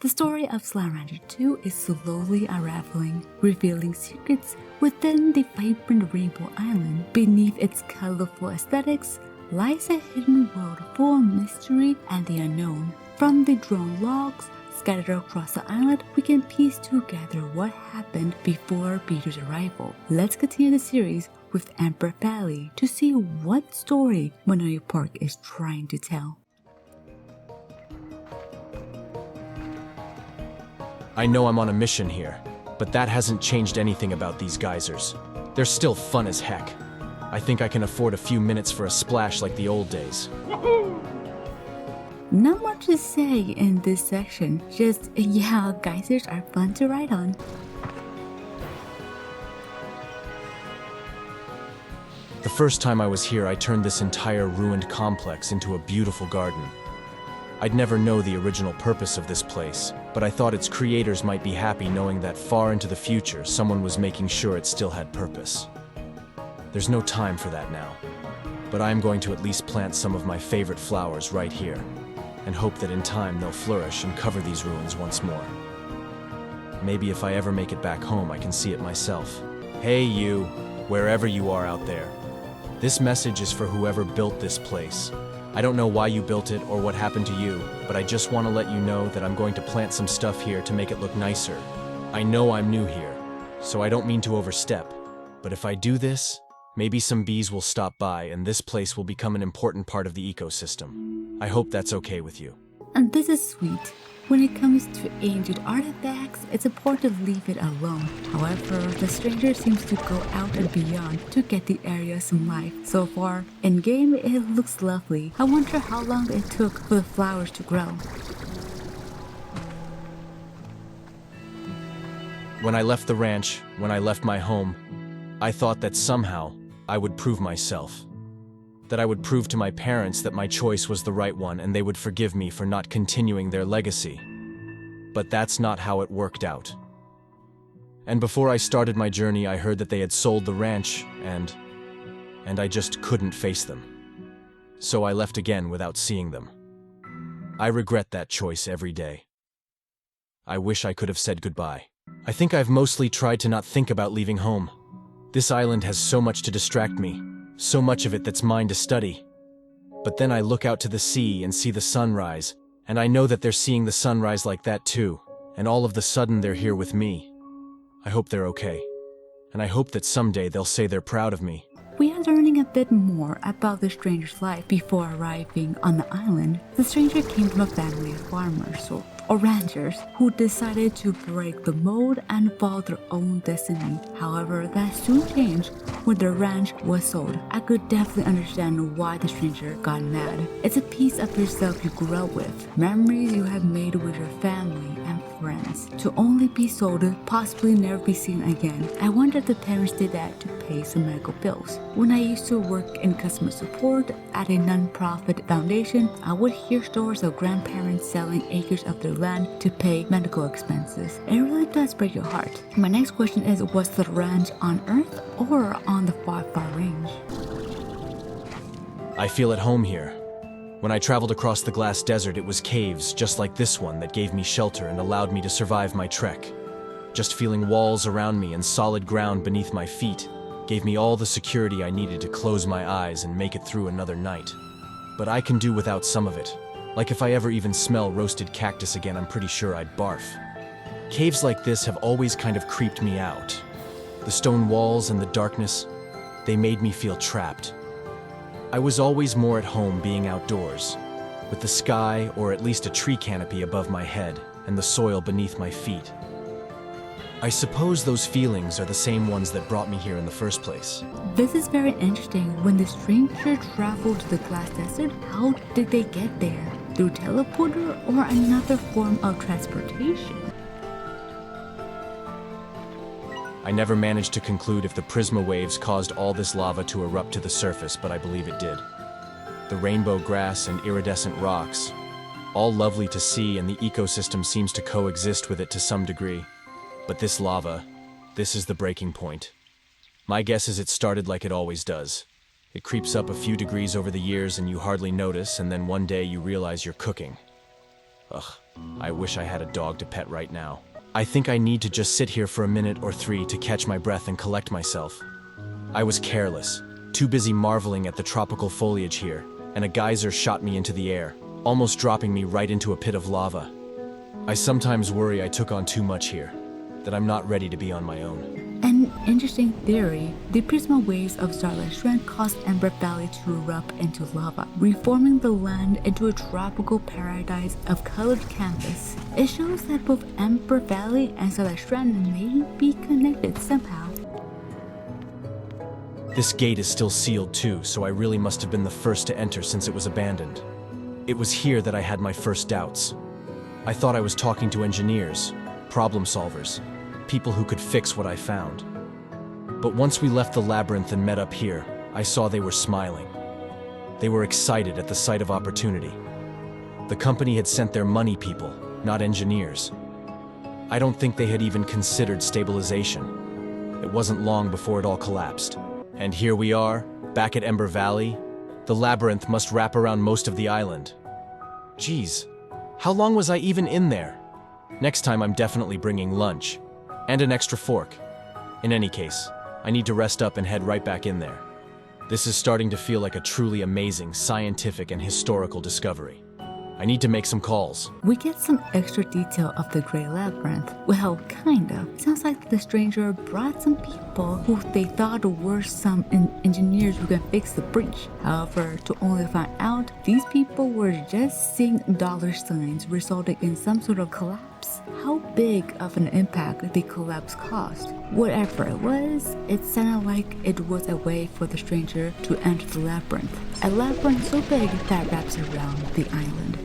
The story of Slime Rancher 2 is slowly unraveling, revealing secrets within the vibrant Rainbow Island. Beneath its colorful aesthetics lies a hidden world full of mystery and the unknown. From the drone logs scattered across the island, we can piece together what happened before Peter's arrival. Let's continue the series with Ember Valley to see what story Monterey Park is trying to tell. I know I'm on a mission here, but that hasn't changed anything about these geysers. They're still fun as heck. I think I can afford a few minutes for a splash like the old days. Not much to say in this section, just yeah, geysers are fun to ride on. The first time I was here, I turned this entire ruined complex into a beautiful garden. I'd never know the original purpose of this place, but I thought its creators might be happy knowing that far into the future, someone was making sure it still had purpose. There's no time for that now, but I'm going to at least plant some of my favorite flowers right here, and hope that in time they'll flourish and cover these ruins once more. Maybe if I ever make it back home, I can see it myself. Hey you, wherever you are out there. This message is for whoever built this place. I don't know why you built it or what happened to you, but I just want to let you know that I'm going to plant some stuff here to make it look nicer. I know I'm new here, so I don't mean to overstep, but if I do this, maybe some bees will stop by and this place will become an important part of the ecosystem. I hope that's okay with you. And this is sweet. When it comes to ancient artifacts, it's important to leave it alone. However, the stranger seems to go out and beyond to get the area some life. So far, in-game it looks lovely. I wonder how long it took for the flowers to grow. When I left the ranch, when I left my home, I thought that somehow I would prove myself. That I would prove to my parents that my choice was the right one and they would forgive me for not continuing their legacy. But that's not how it worked out. And before I started my journey, I heard that they had sold the ranch and I just couldn't face them. So I left again without seeing them. I regret that choice every day. I wish I could have said goodbye. I think I've mostly tried to not think about leaving home. This island has so much to distract me. So much of it that's mine to study. But then I look out to the sea and see the sunrise, and I know that they're seeing the sunrise like that too, and all of a sudden they're here with me. I hope they're okay, and I hope that someday they'll say they're proud of me. We are learning a bit more about the stranger's life before arriving on the island. The stranger came from a family of farmers or ranchers who decided to break the mold and follow their own destiny. However, that soon changed when the ranch was sold. I could definitely understand why the stranger got mad. It's a piece of yourself you grew up with, memories you have made with your family and friends, to only be sold, possibly never be seen again. I wonder if the parents did that to pay some medical bills. When I used to work in customer support at a non-profit foundation, I would hear stories of grandparents selling acres of their land to pay medical expenses. It really does break your heart. My next question is, was the ranch on Earth or on the far range? I feel at home here. When I traveled across the glass desert, it was caves just like this one that gave me shelter and allowed me to survive my trek. Just feeling walls around me and solid ground beneath my feet gave me all the security I needed to close my eyes and make it through another night. But I can do without some of it. Like if I ever even smell roasted cactus again, I'm pretty sure I'd barf. Caves like this have always kind of creeped me out. The stone walls and the darkness, they made me feel trapped. I was always more at home being outdoors, with the sky or at least a tree canopy above my head and the soil beneath my feet. I suppose those feelings are the same ones that brought me here in the first place. This is very interesting. When the stranger traveled to the glass desert, how did they get there? Through teleporter or another form of transportation? I never managed to conclude if the prisma waves caused all this lava to erupt to the surface, but I believe it did. The rainbow grass and iridescent rocks, all lovely to see, and the ecosystem seems to coexist with it to some degree. But this lava, this is the breaking point. My guess is it started like it always does. It creeps up a few degrees over the years and you hardly notice, and then one day you realize you're cooking. Ugh, I wish I had a dog to pet right now. I think I need to just sit here for a minute or three to catch my breath and collect myself. I was careless, too busy marveling at the tropical foliage here, and a geyser shot me into the air, almost dropping me right into a pit of lava. I sometimes worry I took on too much here, that I'm not ready to be on my own. An interesting theory, the prisma waves of starlight strand caused Ember Valley to erupt into lava, reforming the land into a tropical paradise of colored canvas. It shows that both Ember Valley and Starlight Strand may be connected somehow. This gate is still sealed too, so I really must have been the first to enter since it was abandoned. It was here that I had my first doubts. I thought I was talking to engineers, problem solvers, people who could fix what I found. But once we left the labyrinth and met up here, I saw they were smiling. They were excited at the sight of opportunity. The company had sent their money people, not engineers. I don't think they had even considered stabilization. It wasn't long before it all collapsed. And here we are, back at Ember Valley. The labyrinth must wrap around most of the island. Geez, how long was I even in there? Next time I'm definitely bringing lunch. And an extra fork. In any case, I need to rest up and head right back in there. This is starting to feel like a truly amazing scientific and historical discovery. I need to make some calls. We get some extra detail of the Grey Labyrinth. Well, kind of. Sounds like the stranger brought some people who they thought were some engineers who can fix the breach. However, to only find out these people were just seeing dollar signs resulting in some sort of collapse. How big of an impact the collapse caused? Whatever it was, it sounded like it was a way for the stranger to enter the labyrinth. A labyrinth so big that wraps around the island.